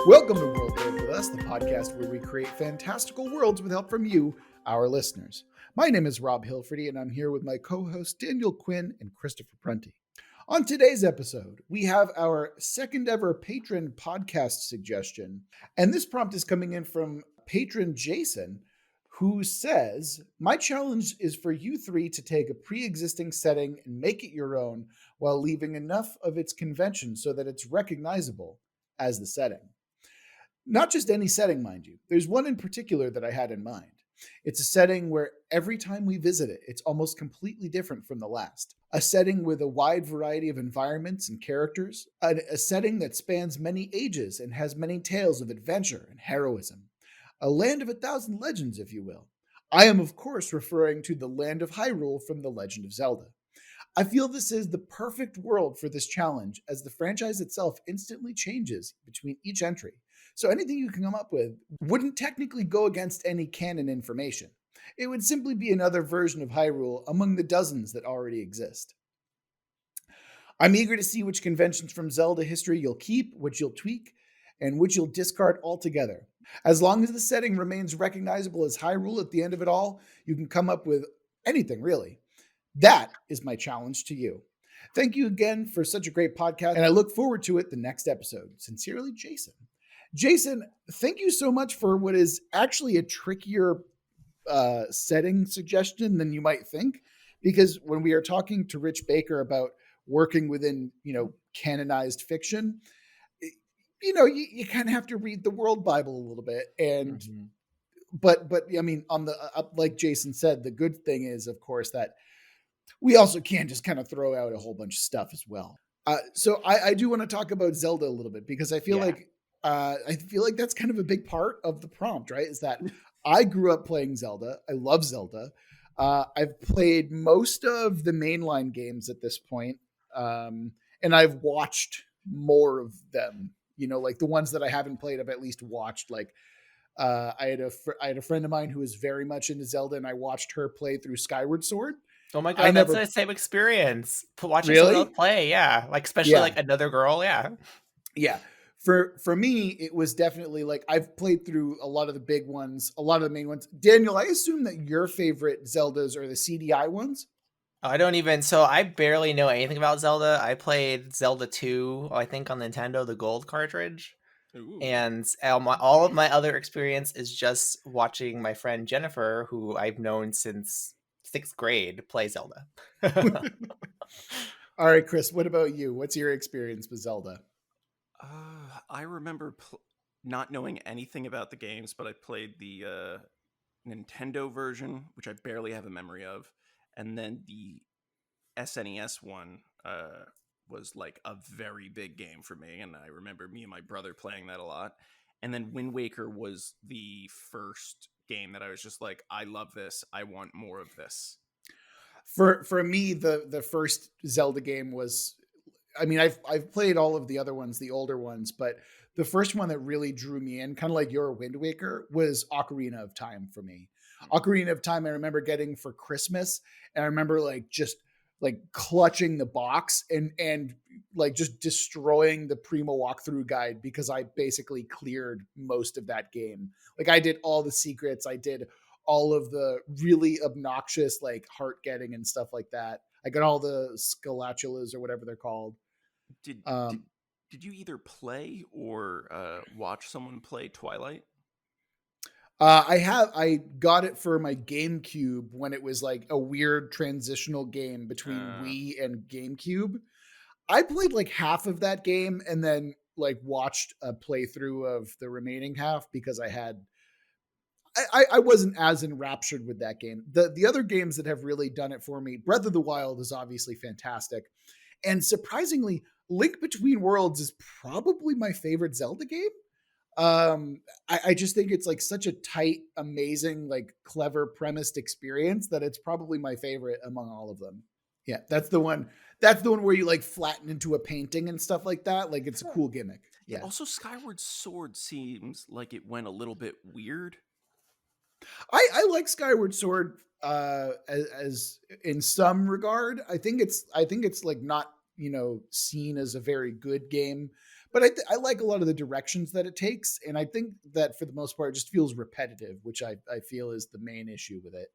Welcome to Worldbuild with us, the podcast where we create fantastical worlds with help from you, our listeners. My name is Rob Hilferty, and I'm here with my co-hosts Daniel Quinn and Christopher Prunty. On today's episode, we have our second ever patron podcast suggestion, and this prompt is coming in from patron Jason, who says, "My challenge is for you three to take a pre-existing setting and make it your own while leaving enough of its convention so that it's recognizable as the setting." Not just any setting, mind you. There's one in particular that I had in mind. It's a setting where every time we visit it, it's almost completely different from the last. A setting with a wide variety of environments and characters. A setting that spans many ages and has many tales of adventure and heroism. A land of 1,000 legends, if you will. I am, of course, referring to the land of Hyrule from The Legend of Zelda. I feel this is the perfect world for this challenge, as the franchise itself instantly changes between each entry. So anything you can come up with wouldn't technically go against any canon information. It would simply be another version of Hyrule among the dozens that already exist. I'm eager to see which conventions from Zelda history you'll keep, which you'll tweak, and which you'll discard altogether. As long as the setting remains recognizable as Hyrule at the end of it all, you can come up with anything, really. That is my challenge to you. Thank you again for such a great podcast, and I look forward to it the next episode. Sincerely, Jason. Jason, thank you so much for what is actually a trickier setting suggestion than you might think, because when we are talking to Rich Baker about working within, canonized fiction, you kind of have to read the World Bible a little bit, and but I mean, on the like Jason said, the good thing is, of course, that we also can just kind of throw out a whole bunch of stuff as well. So I do want to talk about Zelda a little bit, because I feel like that's kind of a big part of the prompt, right? Is that I grew up playing Zelda. I love Zelda. I've played most of the mainline games at this point, and I've watched more of them. Like the ones that I haven't played, I've at least watched. Like I had a friend of mine who was very much into Zelda, and I watched her play through Skyward Sword. Oh my god, that's the same experience. Watching Really? someone else play, yeah. Like especially like another girl, yeah. Yeah. For me, it was definitely like I've played through a lot of the big ones, a lot of the main ones. Daniel, I assume that your favorite Zeldas are the CDI ones? So I barely know anything about Zelda. I played Zelda 2, I think on Nintendo, the gold cartridge. Ooh. And all of my other experience is just watching my friend Jennifer, who I've known since 6th grade, play Zelda. All right, Chris, what about you? What's your experience with Zelda? I remember not knowing anything about the games, but I played the Nintendo version, which I barely have a memory of. And then the SNES one was like a very big game for me. And I remember me and my brother playing that a lot. And then Wind Waker was the first game that I was just like, I love this. I want more of this. For me, the first Zelda game was, I mean, I've played all of the other ones, the older ones, but the first one that really drew me in, kind of like your Wind Waker, was Ocarina of Time for me. Ocarina of Time, I remember getting for Christmas, and I remember just clutching the box and like just destroying the Primo walkthrough guide, because I basically cleared most of that game. Like I did all the secrets, I did all of the really obnoxious like heart getting and stuff like that. I got all the Skalatulas or whatever they're called. Did you either play or watch someone play Twilight? I got it for my GameCube when it was like a weird transitional game between Wii and GameCube. I played like half of that game and then like watched a playthrough of the remaining half, because I wasn't as enraptured with that game. The other games that have really done it for me, Breath of the Wild is obviously fantastic. And surprisingly, Link Between Worlds is probably my favorite Zelda game. I just think it's like such a tight, amazing, like clever premised experience that it's probably my favorite among all of them. Yeah, that's the one where you like flatten into a painting and stuff like that. Like it's a cool gimmick. Yeah. Also, Skyward Sword seems like it went a little bit weird. I like Skyward Sword as in some regard. I think it's like not seen as a very good game. But I like a lot of the directions that it takes. And I think that for the most part, it just feels repetitive, which I feel is the main issue with it.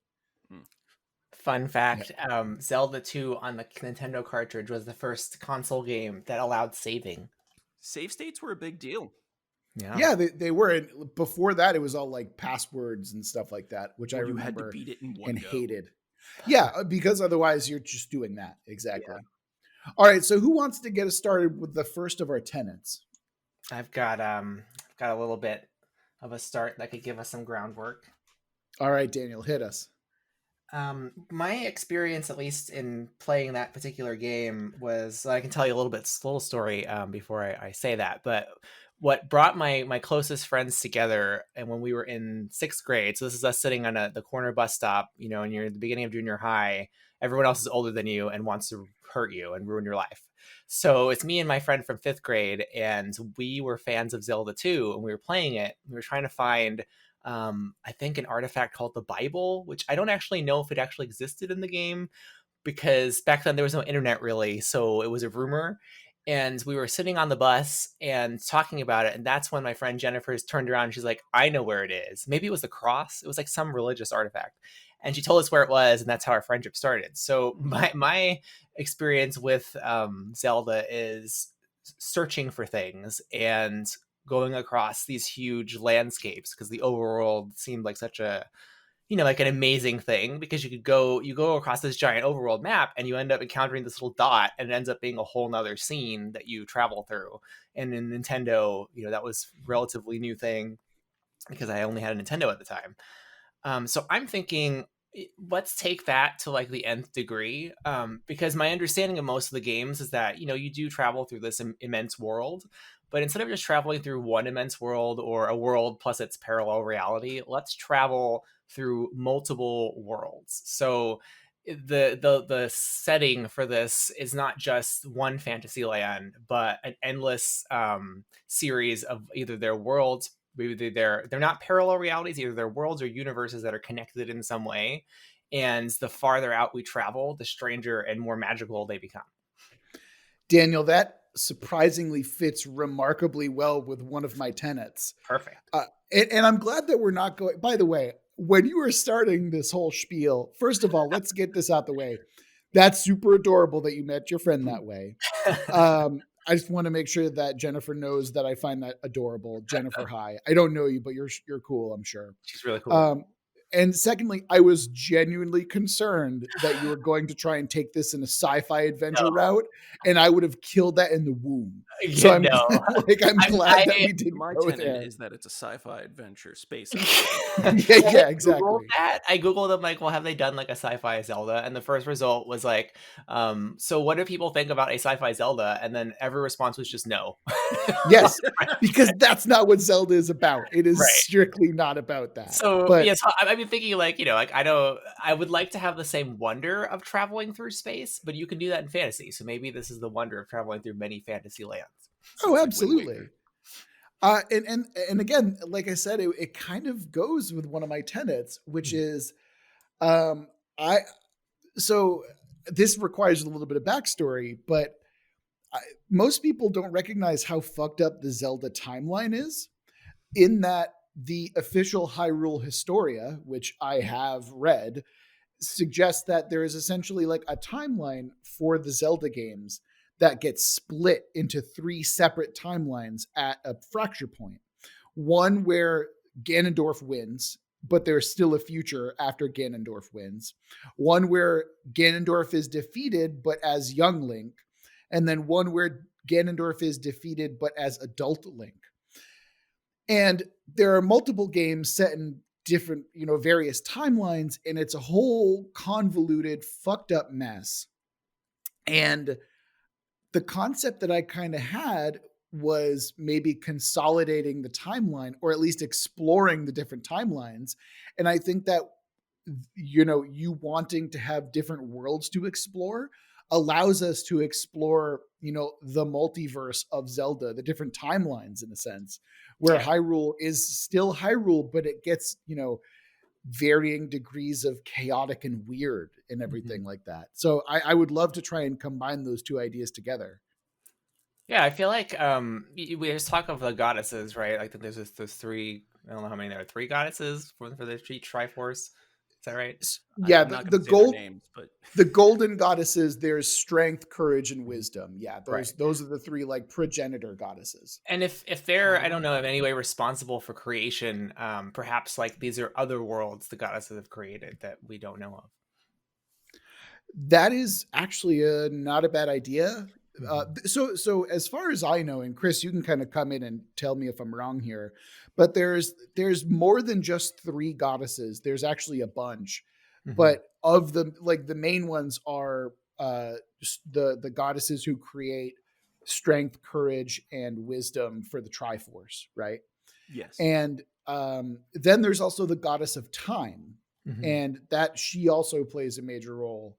Fun fact, Zelda 2 on the Nintendo cartridge was the first console game that allowed saving. Save states were a big deal. Yeah, they were. And before that, it was all like passwords and stuff like that, which I remember you had to beat it in one and go. hated. Yeah, because otherwise you're just doing that. Exactly. Yeah. All right, so who wants to get us started with the first of our tenants? I've got a little bit of a start that could give us some groundwork. All right, Daniel, hit us. My experience, at least in playing that particular game, was, I can tell you a little story before I say that, but what brought my closest friends together, and when we were in 6th grade, so this is us sitting on the corner bus stop, and you're at the beginning of junior high, everyone else is older than you and wants to hurt you and ruin your life. So it's me and my friend from 5th grade, and we were fans of Zelda 2, and we were playing it. We were trying to find I think an artifact called the Bible, which I don't actually know if it actually existed in the game, because back then there was no internet really, so it was a rumor. And we were sitting on the bus and talking about it, and that's when my friend Jennifer turned around and she's like, I know where it is. Maybe it was the cross. It was like some religious artifact. And she told us where it was, and that's how our friendship started. So my experience with Zelda is searching for things and going across these huge landscapes, because the overworld seemed like such a like an amazing thing, because you go across this giant overworld map and you end up encountering this little dot, and it ends up being a whole nother scene that you travel through. And in Nintendo, that was a relatively new thing, because I only had a Nintendo at the time. So I'm thinking, let's take that to like the nth degree, because my understanding of most of the games is that you do travel through this immense world, but instead of just traveling through one immense world or a world plus its parallel reality, let's travel through multiple worlds. So the setting for this is not just one fantasy land, but an endless series of either their worlds, maybe they're not parallel realities, either they're worlds or universes that are connected in some way. And the farther out we travel, the stranger and more magical they become. Daniel, that surprisingly fits remarkably well with one of my tenets. Perfect. And I'm glad that we're not going. By the way, when you were starting this whole spiel, first of all, let's get this out the way. That's super adorable that you met your friend that way. I just want to make sure that Jennifer knows that I find that adorable. Jennifer, hi. I don't know you, but you're cool, I'm sure. She's really cool. And secondly, I was genuinely concerned that you were going to try and take this in a sci-fi adventure route, and I would have killed that in the womb. So I'm glad that we didn't go there. Is that it's a sci-fi adventure space? Yeah, exactly. I googled them, like, well, have they done like a sci-fi Zelda? And the first result was like, so what do people think about a sci-fi Zelda? And then every response was just no. Yes, because that's not what Zelda is about. It is strictly not about that. So yes, I've been thinking like, I would like to have the same wonder of traveling through space, but you can do that in fantasy. So maybe this is the wonder of traveling through many fantasy lands. Oh, absolutely. And again, like I said, it kind of goes with one of my tenets, which is, so this requires a little bit of backstory, but most people don't recognize how fucked up the Zelda timeline is, in that the official Hyrule Historia, which I have read, suggests that there is essentially like a timeline for the Zelda games that gets split into 3 separate timelines at a fracture point. One where Ganondorf wins, but there's still a future after Ganondorf wins. One where Ganondorf is defeated, but as young Link. And then one where Ganondorf is defeated, but as adult Link. And there are multiple games set in different, various timelines, and it's a whole convoluted, fucked up mess. And the concept that I kind of had was maybe consolidating the timeline, or at least exploring the different timelines. And I think that, you wanting to have different worlds to explore allows us to explore, the multiverse of Zelda, the different timelines in a sense, where Hyrule is still Hyrule, but it gets, varying degrees of chaotic and weird and everything like that. So I would love to try and combine those two ideas together. Yeah, I feel like we just talk of the goddesses, right? I think there's those three. I don't know how many there are. 3 goddesses for the Triforce. Is that right? Yeah, I'm not going to say their names, but the golden goddesses, there's strength, courage, and wisdom. Yeah, those are the 3 like progenitor goddesses. And if they're, I don't know, in any way responsible for creation, perhaps like these are other worlds the goddesses have created that we don't know of. That is actually not a bad idea. So as far as I know, and Chris, you can kind of come in and tell me if I'm wrong here, but there's more than just 3 goddesses. There's actually a bunch, but of the like the main ones are the goddesses who create strength, courage, and wisdom for the Triforce, right? Yes. And then there's also the goddess of time, and that she also plays a major role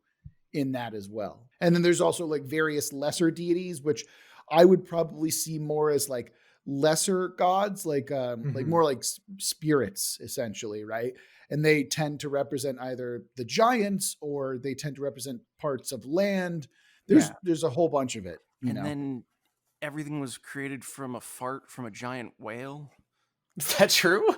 in that as well. And then there's also like various lesser deities, which I would probably see more as like lesser gods, like more like spirits essentially, right? And they tend to represent either the giants or they tend to represent parts of land. There's a whole bunch of it, you know. Then everything was created from a fart from a giant whale. Is that true?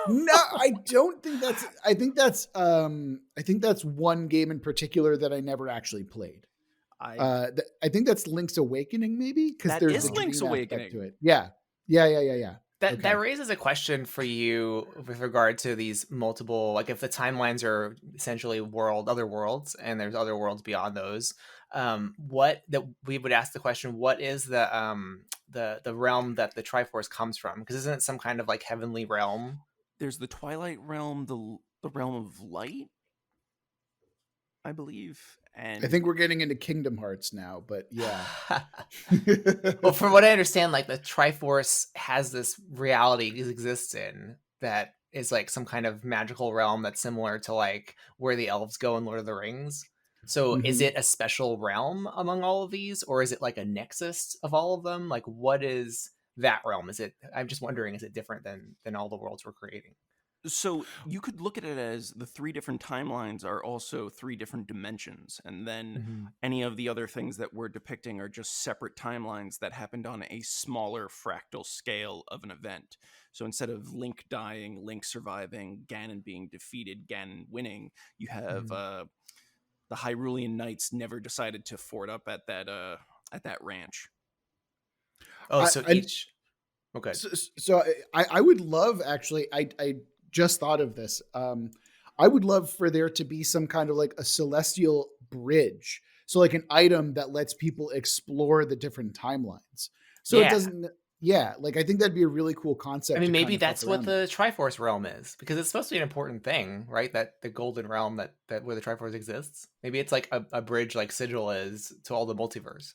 No, I don't think that's. I think that's one game in particular that I never actually played. I think that's Link's Awakening, maybe, because there's is Link's Awakening to it. Yeah. That raises a question for you with regard to these multiple, like if the timelines are essentially other worlds, and there's other worlds beyond those. What that we would ask the question: what is the realm that the Triforce comes from? Because isn't it some kind of like heavenly realm? There's the Twilight Realm, the realm of light, I believe. And I think we're getting into Kingdom Hearts now, but yeah. Well, from what I understand, like the Triforce has this reality it exists in that is like some kind of magical realm that's similar to like where the elves go in Lord of the Rings. So is it a special realm among all of these, or is it like a nexus of all of them? Like what is that realm? I'm just wondering, is it different than all the worlds we're creating? So you could look at it as the 3 different timelines are also 3 different dimensions. And then any of the other things that we're depicting are just separate timelines that happened on a smaller fractal scale of an event. So instead of Link dying, Link surviving, Ganon being defeated, Ganon winning, you have the Hyrulean Knights never decided to fort up at that ranch. Oh, so each... Okay. So I would love, actually, I just thought of this. I would love for there to be some kind of like a celestial bridge. So like an item that lets people explore the different timelines. So it doesn't, like I think that'd be a really cool concept. I mean, maybe that's what the Triforce realm is, because it's supposed to be an important thing, right? That the golden realm that where the Triforce exists. Maybe it's like a bridge like Sigil is to all the multiverse.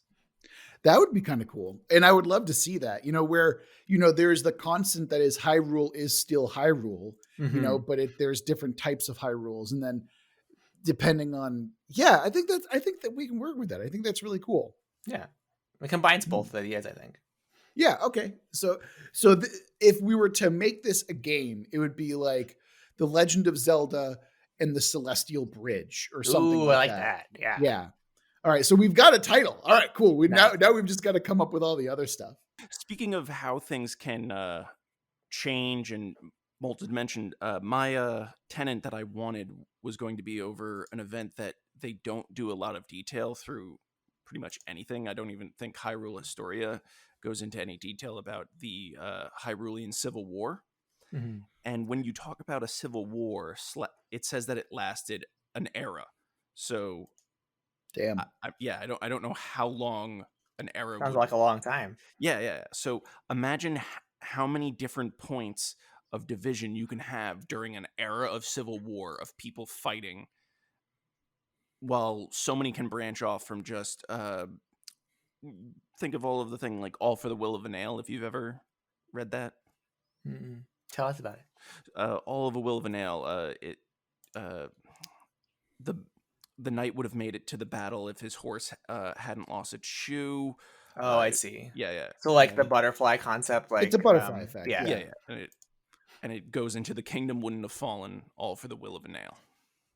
That would be kind of cool. And I would love to see that, where, there's the constant that is Hyrule is still Hyrule, but there's different types of Hyrules. And then depending on, I think that we can work with that. I think that's really cool. Yeah. It combines both ideas, I think. Yeah. Okay. So if we were to make this a game, it would be like The Legend of Zelda and the Celestial Bridge or something. Ooh, I like that. Yeah. Yeah. All right, so we've got a title. All right, cool. Now we've just got to come up with all the other stuff. Speaking of how things can change and multidimension, my tenant that I wanted was going to be over an event that they don't do a lot of detail through pretty much anything. I don't even think Hyrule Historia goes into any detail about the Hyrulean Civil War. And when you talk about a civil war, it says that it lasted an era. So... Damn. I don't know how long an era sounds like a long time. Yeah. So imagine how many different points of division you can have during an era of civil war of people fighting, while so many can branch off from just think of all of the thing like All for the Will of a Nail, if you've ever read that. Tell us about it. All of a Will of a Nail. The knight would have made it to the battle if his horse hadn't lost its shoe. Oh, I see. Yeah. So like the butterfly concept, like it's a butterfly effect. Yeah. and it goes into the kingdom wouldn't have fallen all for the will of a nail.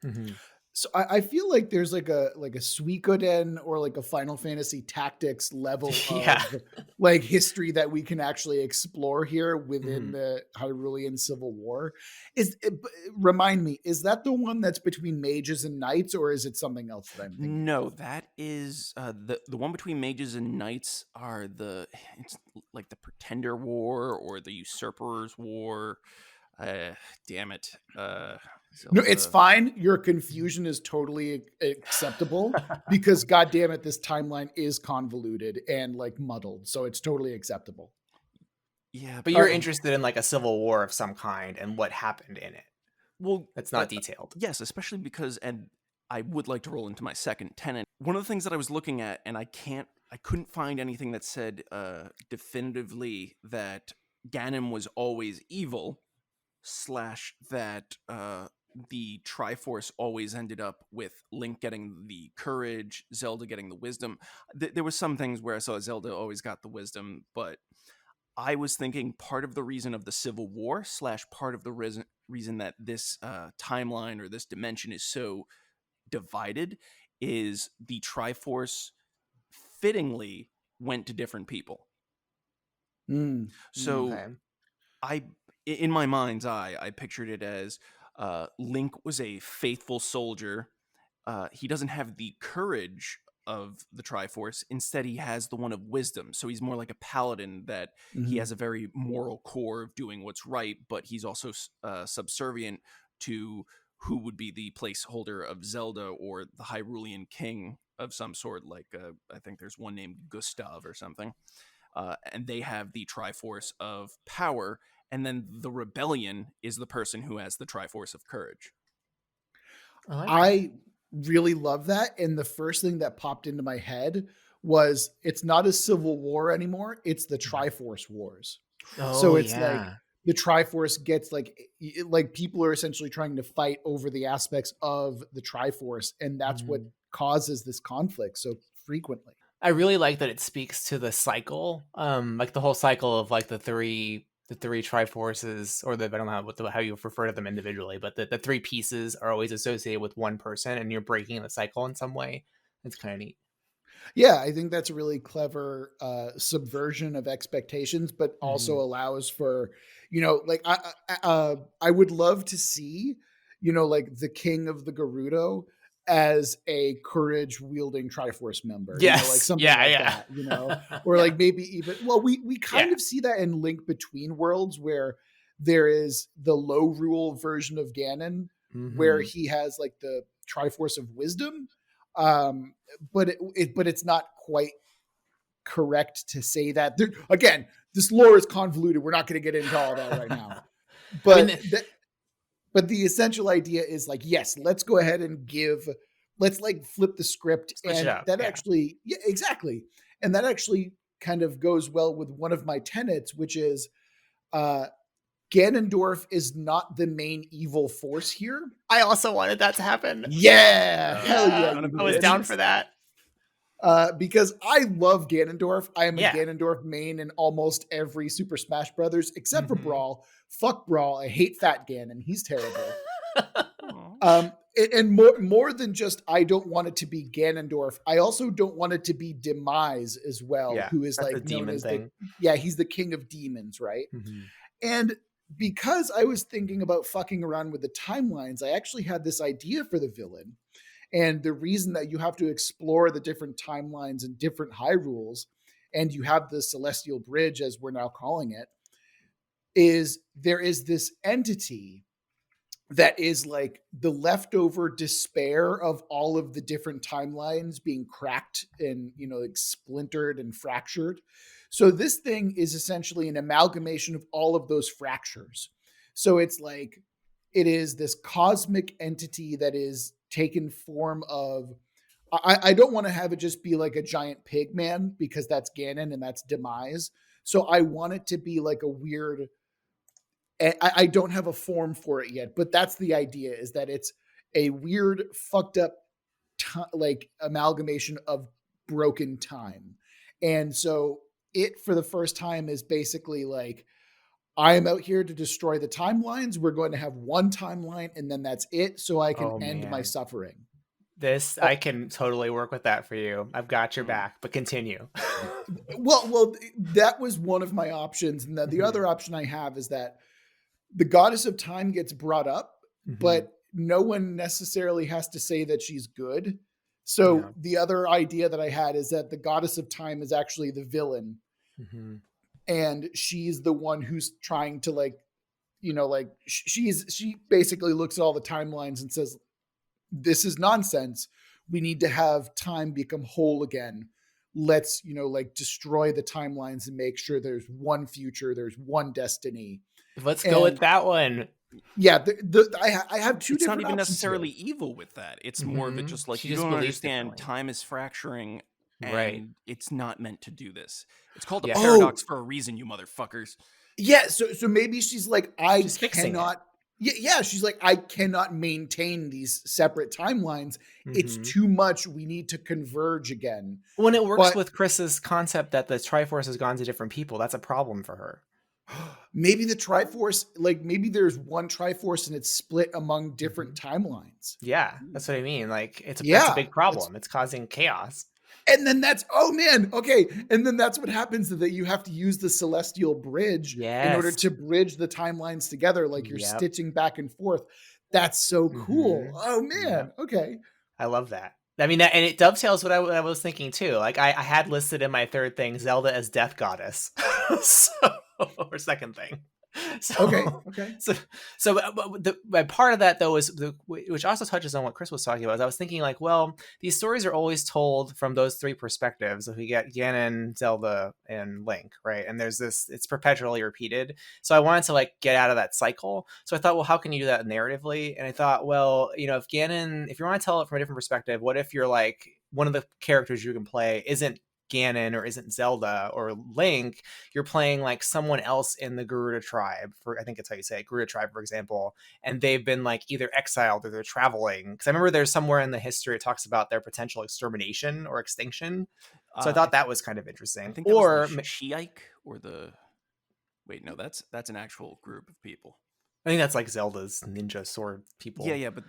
Mm-hmm. So I feel like there's like a Suikoden or like a Final Fantasy Tactics level Yeah. of like history that we can actually explore here within Mhm. the Hyrulean Civil War. Remind me, is that the one that's between mages and knights, or is it something else that I'm thinking? No, that is the one between mages and knights are it's like the Pretender War or the Usurperers War. Damn it. No, it's Zelda. fine. Your confusion is totally acceptable because, God damn it, this timeline is convoluted and like muddled, so it's totally acceptable. Yeah, But you're interested in like a civil war of some kind and what happened in it. well, That's not detailed. yes, especially because, and I would like to roll into my second tenet. One of the things that I was looking at, and I couldn't find anything that said definitively that Ganon was always evil, / that the Triforce always ended up with Link getting the courage, Zelda getting the wisdom. There was some things where I saw Zelda always got the wisdom, but I was thinking part of the reason of the Civil War / part of the reason that this timeline or this dimension is so divided is the Triforce fittingly went to different people. So Okay. in my mind's eye, I pictured it as Link was a faithful soldier. He doesn't have the courage of the Triforce. Instead, he has the one of wisdom. So he's more like a paladin that he has a very moral core of doing what's right, but he's also subservient to who would be the placeholder of Zelda or the Hyrulean king of some sort. Like I think there's one named Gustav or something. And they have the Triforce of power, and then the rebellion is the person who has the Triforce of courage. I really love that. And the first thing that popped into my head was it's not a civil war anymore. It's the Triforce Wars. So it's like the Triforce gets like people are essentially trying to fight over the aspects of the Triforce. And that's what causes this conflict so frequently. I really like that it speaks to the cycle, like the whole cycle of like the three Triforces, or I don't know how you refer to them individually, but the three pieces are always associated with one person, and you're breaking the cycle in some way. It's kind of neat. Yeah, I think that's a really clever subversion of expectations, but also allows for, like I would love to see, like the king of the Gerudo as a courage wielding Triforce member, Yes, like something that, or like maybe even, well, we kind of see that in Link Between Worlds where there is the low rule version of Ganon where he has like the Triforce of Wisdom. But it's not quite correct to say that. Again, this lore is convoluted. We're not going to get into all that right now. But but the essential idea is like, yes, let's go ahead and let's like flip the script. And that actually, yeah, exactly. And that actually kind of goes well with one of my tenets, which is Ganondorf is not the main evil force here. I also wanted that to happen. Yeah, hell yeah. I was down for that. Because I love Ganondorf. I am a Ganondorf main in almost every Super Smash Brothers, except for Brawl. Fuck Brawl. I hate Fat Ganon. He's terrible. And more than just I don't want it to be Ganondorf, I also don't want it to be Demise as well, who is like known as he's the king of demons, right? And because I was thinking about fucking around with the timelines, I actually had this idea for the villain. And the reason that you have to explore the different timelines and different Hyrules, and you have the Celestial Bridge, as we're now calling it, is there is this entity that is like the leftover despair of all of the different timelines being cracked and, like splintered and fractured. So this thing is essentially an amalgamation of all of those fractures. So it's like, it is this cosmic entity that is taken form of, I don't want to have it just be like a giant pig man because that's Ganon and that's Demise. So I want it to be like a weird, I don't have a form for it yet, but that's the idea, is that it's a weird fucked up like amalgamation of broken time. And so it for the first time is basically like, I am out here to destroy the timelines. We're going to have one timeline and then that's it, so I can end my suffering. I can totally work with that for you. I've got your back, but continue. Well, that was one of my options. And the other option I have is that the goddess of time gets brought up, but no one necessarily has to say that she's good. So the other idea that I had is that the goddess of time is actually the villain. And she's the one who's trying to like, you know, like she basically looks at all the timelines and says, this is nonsense. We need to have time become whole again. Let's, you know, like destroy the timelines and make sure there's one future, there's one destiny. Let's go with that one. Yeah, I have two different options. It's not even necessarily evil with that. It's more of it just like, you don't understand time is fracturing and it's not meant to do this. It's called a paradox for a reason, you motherfuckers. Yeah, so maybe she's like, she's cannot. Yeah, she's like, I cannot maintain these separate timelines. It's too much. We need to converge again. When it works with Chris's concept that the Triforce has gone to different people, that's a problem for her. Maybe the Triforce, like maybe there's one Triforce and it's split among different timelines. Yeah, that's what I mean. Like that's a big problem. It's causing chaos. And then and then that's what happens, that you have to use the celestial bridge in order to bridge the timelines together. Like you're stitching back and forth. That's so cool. Oh man. Okay. I love that. I mean, and it dovetails what I was thinking too. Like I had listed in my third thing, Zelda as Death Goddess. Or second thing. So, okay. So the part of that though is which also touches on what Chris was talking about. I was thinking like, well, these stories are always told from those three perspectives. If we get Ganon, Zelda, and Link, right? And there's this, it's perpetually repeated. So I wanted to like get out of that cycle. So I thought, well, how can you do that narratively? And I thought, well, you know, if you want to tell it from a different perspective, what if you're like one of the characters you can play isn't Ganon or isn't Zelda or Link, you're playing like someone else in the Garuda tribe, I think it's how you say it, Garuda tribe, for example, and they've been like either exiled or they're traveling. Because I remember there's somewhere in the history it talks about their potential extermination or extinction. So I thought that was kind of interesting. I think that was the Shiike or the... Wait, no, that's an actual group of people. I think that's like Zelda's ninja sword people. Yeah, but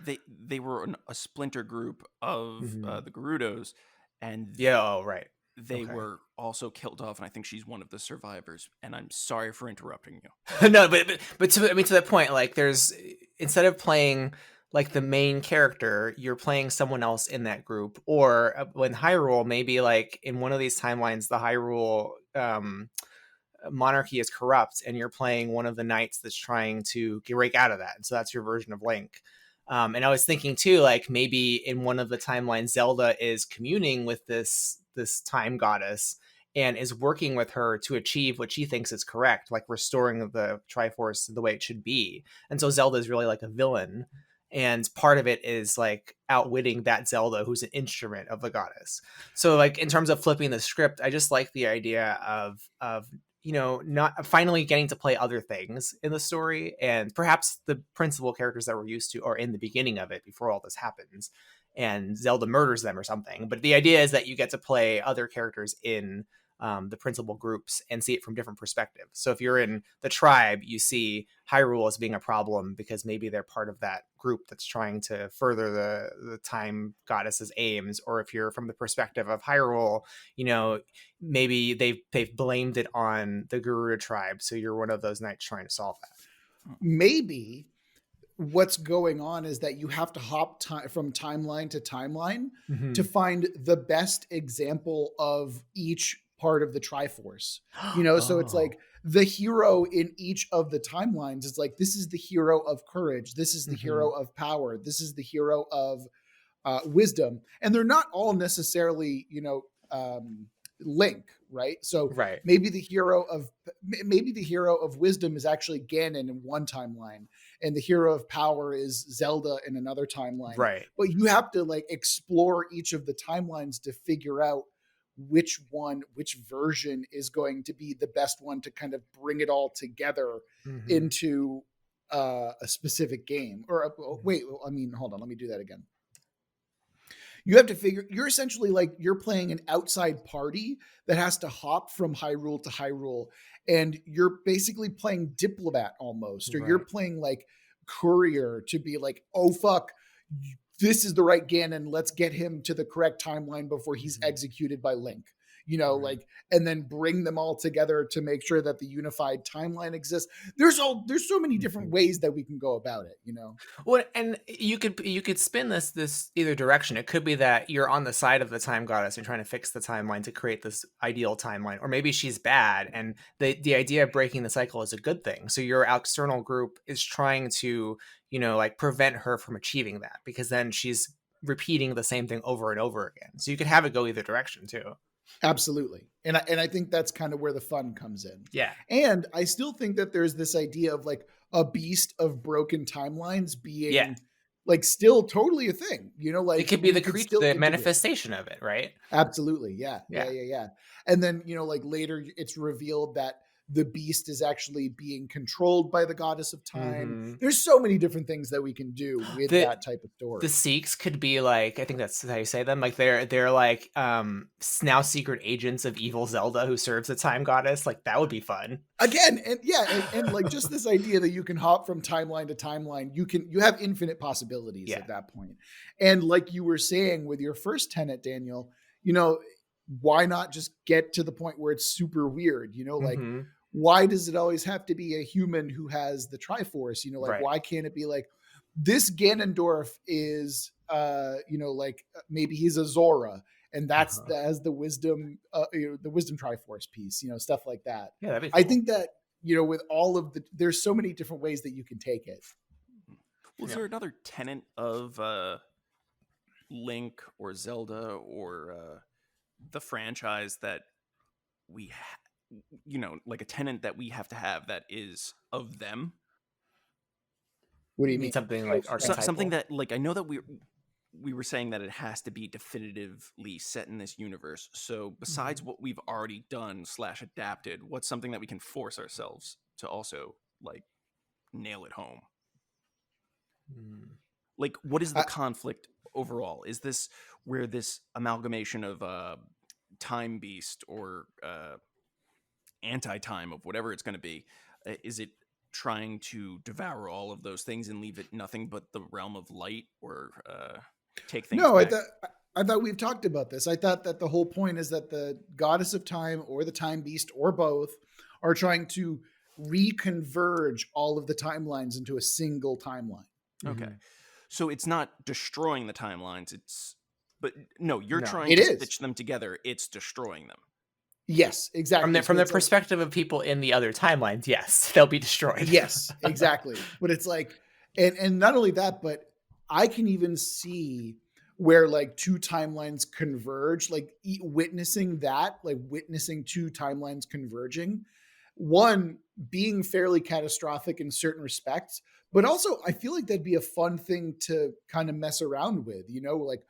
they were a splinter group of the Gerudos, and right. They were also killed off, and I think she's one of the survivors. And I'm sorry for interrupting you. No, but to that point, like there's, instead of playing like the main character, you're playing someone else in that group. Or when Hyrule, maybe like in one of these timelines, the Hyrule monarchy is corrupt, and you're playing one of the knights that's trying to break out of that. And so that's your version of Link. And I was thinking too, like maybe in one of the timelines, Zelda is communing with this time goddess and is working with her to achieve what she thinks is correct, like restoring the Triforce the way it should be. And so Zelda is really like a villain. And part of it is like outwitting that Zelda who's an instrument of the goddess. So like in terms of flipping the script, I just like the idea of you know, not finally getting to play other things in the story, and perhaps the principal characters that we're used to are in the beginning of it before all this happens and Zelda murders them or something. But the idea is that you get to play other characters in the principal groups and see it from different perspectives. So if you're in the tribe, you see Hyrule as being a problem because maybe they're part of that group that's trying to further the time goddess's aims. Or if you're from the perspective of Hyrule, you know, maybe they've blamed it on the Garuda tribe. So you're one of those knights trying to solve that. Maybe what's going on is that you have to hop from timeline to timeline to find the best example of each part of the Triforce, you know? So it's like the hero in each of the timelines is like, this is the hero of courage. This is the hero of power. This is the hero of wisdom. And they're not all necessarily, you know, Link, right? So maybe the hero of wisdom is actually Ganon in one timeline, and the hero of power is Zelda in another timeline. Right. But you have to like explore each of the timelines to figure out which version is going to be the best one to kind of bring it all together into a specific game. Or hold on, let me do that again. You have to figure, you're essentially like, you're playing an outside party that has to hop from Hyrule to Hyrule. and you're basically playing diplomat almost, or you're playing like courier to be like, oh fuck, this is the right Ganon, let's get him to the correct timeline before he's executed by Link. Like, and then bring them all together to make sure that the unified timeline exists. There's so many different ways that we can go about it, Well, and you could spin this either direction. It could be that you're on the side of the time goddess and trying to fix the timeline to create this ideal timeline, or maybe she's bad and the idea of breaking the cycle is a good thing. So your external group is trying to, like prevent her from achieving that, because then she's repeating the same thing over and over again. So you could have it go either direction too. Absolutely. And I think that's kind of where the fun comes in. Yeah. And I still think that there's this idea of like a beast of broken timelines being like still totally a thing, like it could be the manifestation of it, right? Absolutely. Yeah. And then, like later it's revealed that the beast is actually being controlled by the goddess of time. There's so many different things that we can do with that type of story. The Sikhs could be like, I think that's how you say them. Like they're like now secret agents of evil Zelda who serves the time goddess. Like that would be fun. Again, and like just this idea that you can hop from timeline to timeline, you have infinite possibilities at that point. And like you were saying with your first tenet, Daniel, why not just get to the point where it's super weird? Like why does it always have to be a human who has the Triforce? Why can't it be like this Ganondorf is, like maybe he's a Zora, and that's as the wisdom Triforce piece, stuff like that. Yeah, that'd be cool. I think that, with all of there's so many different ways that you can take it. Was there another tenet of Link or Zelda or the franchise that we like a tenant that we have to have that is of them? What do you mean? Something like archetypal? Something that, like, I know that we were saying that it has to be definitively set in this universe. So besides what we've already done / adapted, what's something that we can force ourselves to also like nail it home? Like, what is the conflict overall? Is this where this amalgamation of time beast or anti-time of whatever it's going to be, is it trying to devour all of those things and leave it nothing but the realm of light, or take things back? I thought we've talked about this. I thought that the whole point is that the goddess of time or the time beast or both are trying to reconverge all of the timelines into a single timeline. Okay. So it's not destroying the timelines, you're trying to stitch them together. It's destroying them. Yes, exactly. From the perspective of people in the other timelines, yes, they'll be destroyed. Yes, exactly. But it's like, and not only that, but I can even see where like two timelines converge, like witnessing two timelines converging, one being fairly catastrophic in certain respects, but also I feel like that'd be a fun thing to kind of mess around with, like,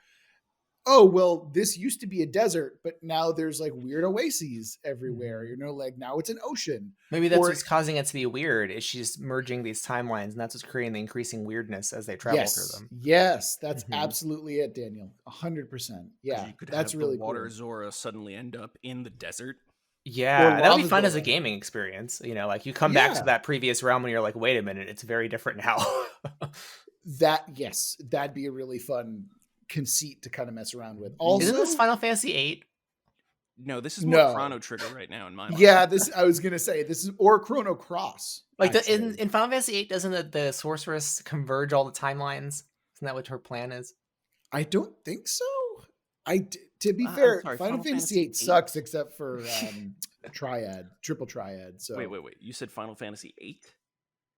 oh, well, this used to be a desert, but now there's like weird oases everywhere, like now it's an ocean. Maybe that's what's causing it to be weird, is she's merging these timelines, and that's what's creating the increasing weirdness as they travel through them. Yes, that's absolutely it, Daniel. 100%. Yeah, you could that's have really the water cool. Zora suddenly end up in the desert. Yeah, that would be fun as a gaming experience. Like you come back to that previous realm and you're like, wait a minute, it's very different now. That'd be a really fun conceit to kind of mess around with. Also, isn't this Final Fantasy VIII? No, this is more Chrono Trigger right now in my mind. Yeah, I was gonna say this is or Chrono Cross. Like in Final Fantasy VIII, doesn't the sorceress converge all the timelines? Isn't that what her plan is? I don't think so. To be fair, Final Fantasy VIII sucks except for triple triad. So wait. You said Final Fantasy VIII?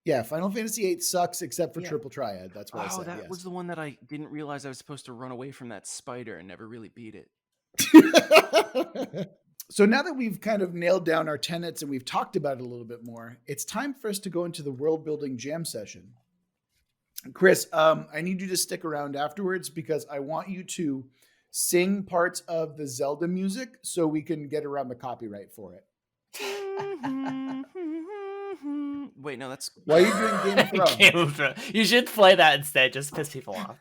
Yeah, Final Fantasy VIII sucks except for triple triad. That's what I said. That was the one that I didn't realize I was supposed to run away from that spider and never really beat it. So now that we've kind of nailed down our tenets and we've talked about it a little bit more, it's time for us to go into the world building jam session. Chris, I need you to stick around afterwards because I want you to sing parts of the Zelda music so we can get around the copyright for it. Wait, no, that's... Why are you doing Game of Thrones? You should play that instead, just piss people off.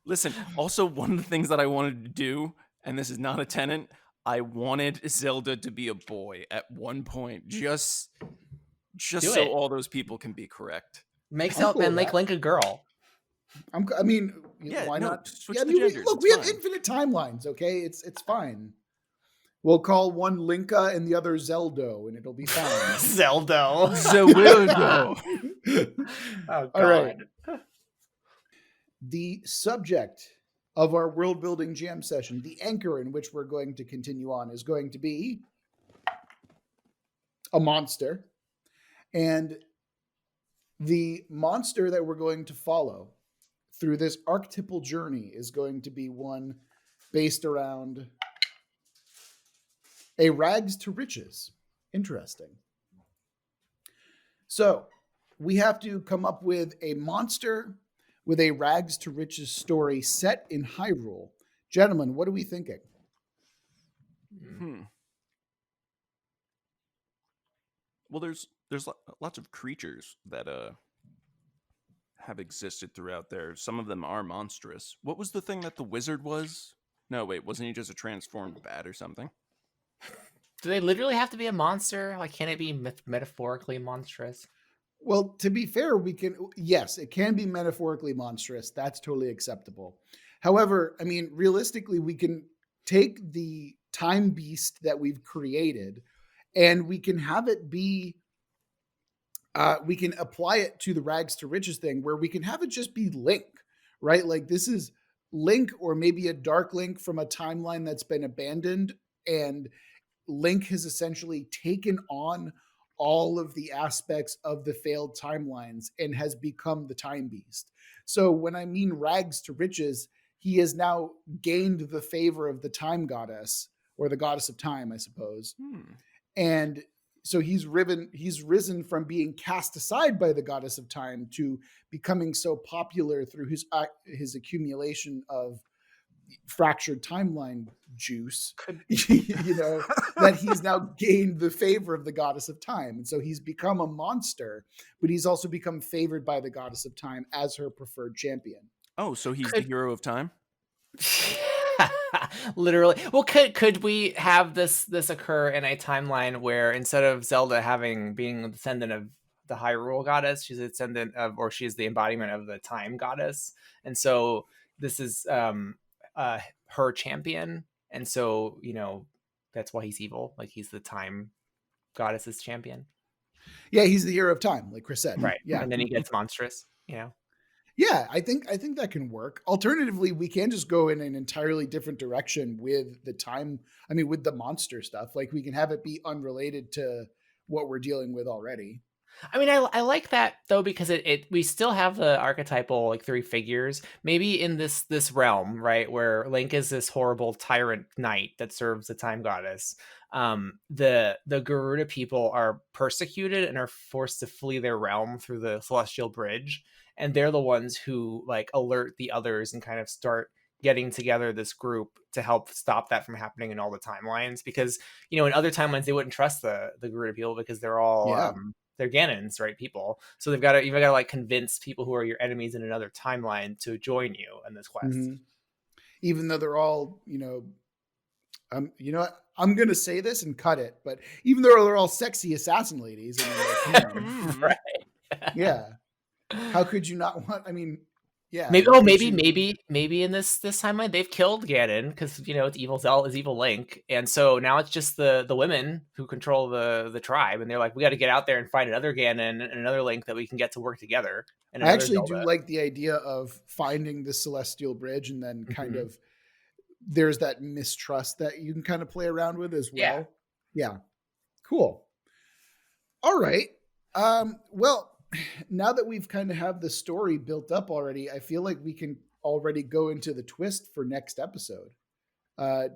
Listen, also one of the things that I wanted to do, and this is not a tenant, I wanted Zelda to be a boy at one point, just Do so it. all those people can be correct. Make I'm cool with Link that. a girl. I mean, Yeah, why no, not? switch Yeah, I the mean, genders. look, It's we have fine. infinite timelines. Okay, it's fine. We'll call one Linca and the other Zeldo, and it'll be fine. Zeldo. Zeldo. Oh, All right. God. The subject of our world building jam session, the anchor in which we're going to continue on, is going to be a monster. And the monster that we're going to follow through this archetypal journey is going to be one based around a rags to riches. Interesting. So we have to come up with a monster with a rags to riches story set in Hyrule. Gentlemen, what are we thinking? Well, there's lots of creatures that have existed throughout there. Some of them are monstrous. What was the thing that the wizard was? No, wait, wasn't he just a transformed bat or something? Do they literally have to be a monster? Like, can it be metaphorically monstrous? Well, to be fair, yes, it can be metaphorically monstrous. That's totally acceptable. However, I mean, realistically, we can take the time beast that we've created and we can have it be, we can apply it to the rags to riches thing where we can have it just be Link, right? Like this is Link or maybe a dark Link from a timeline that's been abandoned. And Link has essentially taken on all of the aspects of the failed timelines and has become the time beast. So when I mean rags to riches, he has now gained the favor of the time goddess or the goddess of time, I suppose. And so he's risen from being cast aside by the goddess of time to becoming so popular through his accumulation of fractured timeline juice, that he's now gained the favor of the goddess of time. And so he's become a monster, but he's also become favored by the goddess of time as her preferred champion. Oh, so he's the hero of time? Literally. Well, could we have this occur in a timeline where instead of Zelda being a descendant of the Hyrule goddess, she's a descendant of, or she's the embodiment of the time goddess, and so this is her champion, and so that's why he's evil. Like he's the time goddess's champion. Yeah, he's the hero of time, like Chris said. Right. Yeah, and then he gets monstrous. Yeah, I think that can work. Alternatively, we can just go in an entirely different direction with the time. I mean, with the monster stuff, like we can have it be unrelated to what we're dealing with already. I mean, I like that though, because we still have the archetypal like three figures. Maybe in this realm, right, where Link is this horrible tyrant knight that serves the time goddess. The Garuda people are persecuted and are forced to flee their realm through the Celestial Bridge, and they're the ones who like alert the others and kind of start getting together this group to help stop that from happening in all the timelines. Because in other timelines they wouldn't trust the Garuda people because they're all they're Ganons, right? People. So you've got to like convince people who are your enemies in another timeline to join you in this quest. Mm-hmm. Even though they're all, I'm going to say this and cut it, but even though they're all sexy assassin ladies, right? Yeah. How could you not want? I mean, yeah. Maybe in this timeline they've killed Ganon because it's evil Zelda is evil Link, and so now it's just the women who control the tribe, and they're like, we got to get out there and find another Ganon and another Link that we can get to work together. And I actually do like the idea of finding the Celestial Bridge and then kind of there's that mistrust that you can kind of play around with as well. Yeah. Cool. All right. Well, now that we've kind of have the story built up already, I feel like we can already go into the twist for next episode.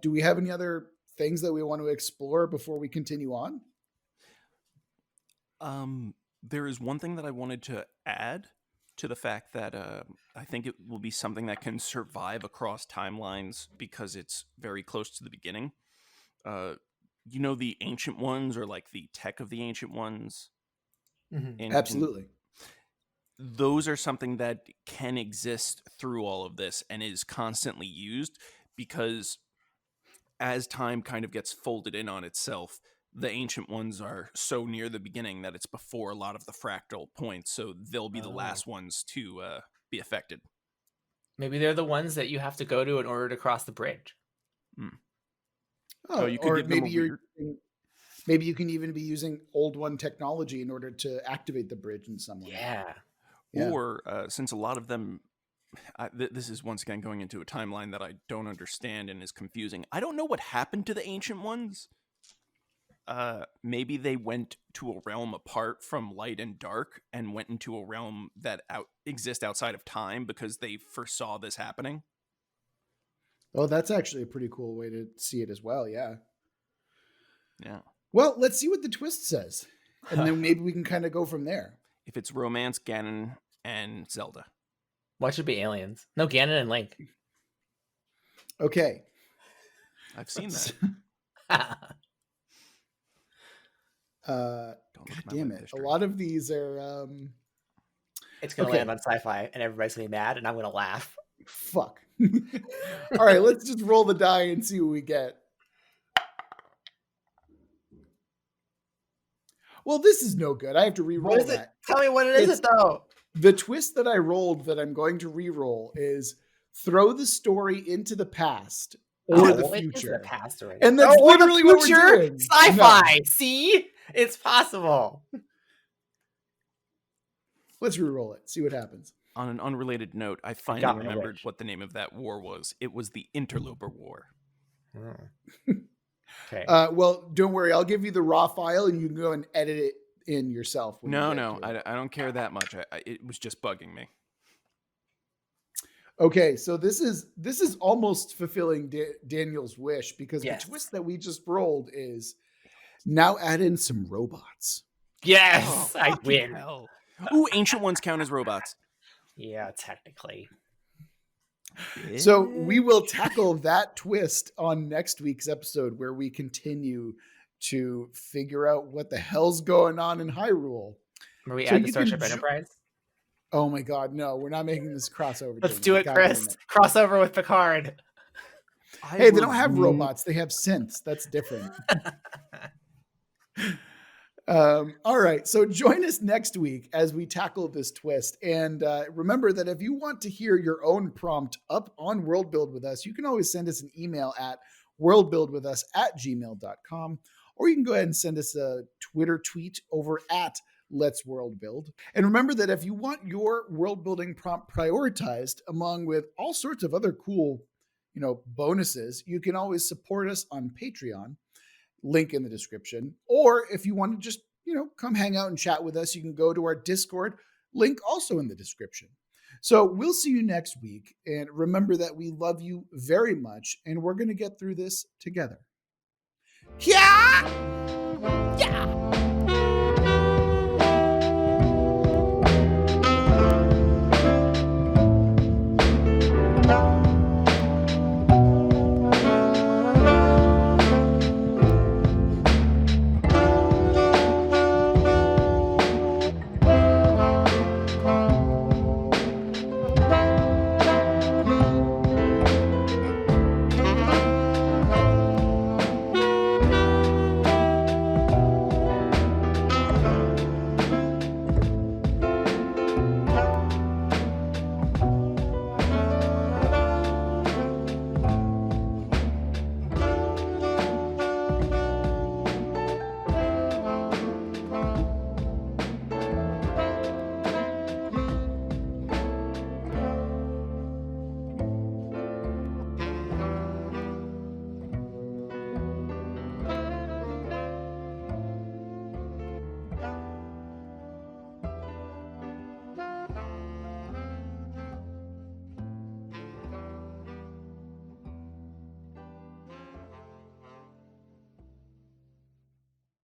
Do we have any other things that we want to explore before we continue on? There is one thing that I wanted to add to the fact that I think it will be something that can survive across timelines because it's very close to the beginning. The Ancient Ones, or like the tech of the Ancient Ones. Absolutely. Those are something that can exist through all of this and is constantly used because as time kind of gets folded in on itself, the ancient ones are so near the beginning that it's before a lot of the fractal points, so they'll be the last ones to be affected. Maybe they're the ones that you have to go to in order to cross the bridge. Oh, you could give them maybe you can even be using old one technology in order to activate the bridge in some way. Yeah. Or since a lot of them, this is once again going into a timeline that I don't understand and is confusing. I don't know what happened to the ancient ones. Maybe they went to a realm apart from light and dark and went into a realm that exists outside of time because they foresaw this happening. Oh, that's actually a pretty cool way to see it as well. Yeah. Yeah. Well, let's see what the twist says, and then maybe we can kind of go from there. If it's romance, Ganon and Zelda. What should be aliens? No, Ganon and Link. Okay. I've seen that. God damn it. A lot of these are... It's going to land on sci-fi, and everybody's going to be mad, and I'm going to laugh. Fuck. All right, let's just roll the die and see what we get. Well, this is no good. I have to re-roll that. Tell me what it is, though. The twist that I rolled that I'm going to re-roll is throw the story into the past or the future. The past already. And that's literally what we're doing. Sci-fi. No. See? It's possible. Let's re-roll it. See what happens. On an unrelated note, I finally remembered what the name of that war was. It was the Interloper War. Okay. Well, don't worry. I'll give you the raw file, and you can go and edit it in yourself. No, I don't care that much. It was just bugging me. Okay, so this is almost fulfilling Daniel's wish, because the twist that we just rolled is now add in some robots. Yes, I win. Hell. Ooh, ancient ones count as robots. Yeah, technically. So we will tackle that twist on next week's episode, where we continue to figure out what the hell's going on in Hyrule. Are we add the Starship Enterprise? Oh my God, no, we're not making this crossover. Let's do it, Chris. Crossover with Picard. Hey, they don't have robots. They have synths. That's different. All right. So join us next week as we tackle this twist. And remember that if you want to hear your own prompt up on Worldbuild with us, you can always send us an email at worldbuildwithus@gmail.com, or you can go ahead and send us a Twitter tweet over at Let's Worldbuild. And remember that if you want your world building prompt prioritized along with all sorts of other cool, bonuses, you can always support us on Patreon. Link in the description. Or if you want to just, come hang out and chat with us, you can go to our Discord, link also in the description. So we'll see you next week. And remember that we love you very much, and we're going to get through this together. Yeah.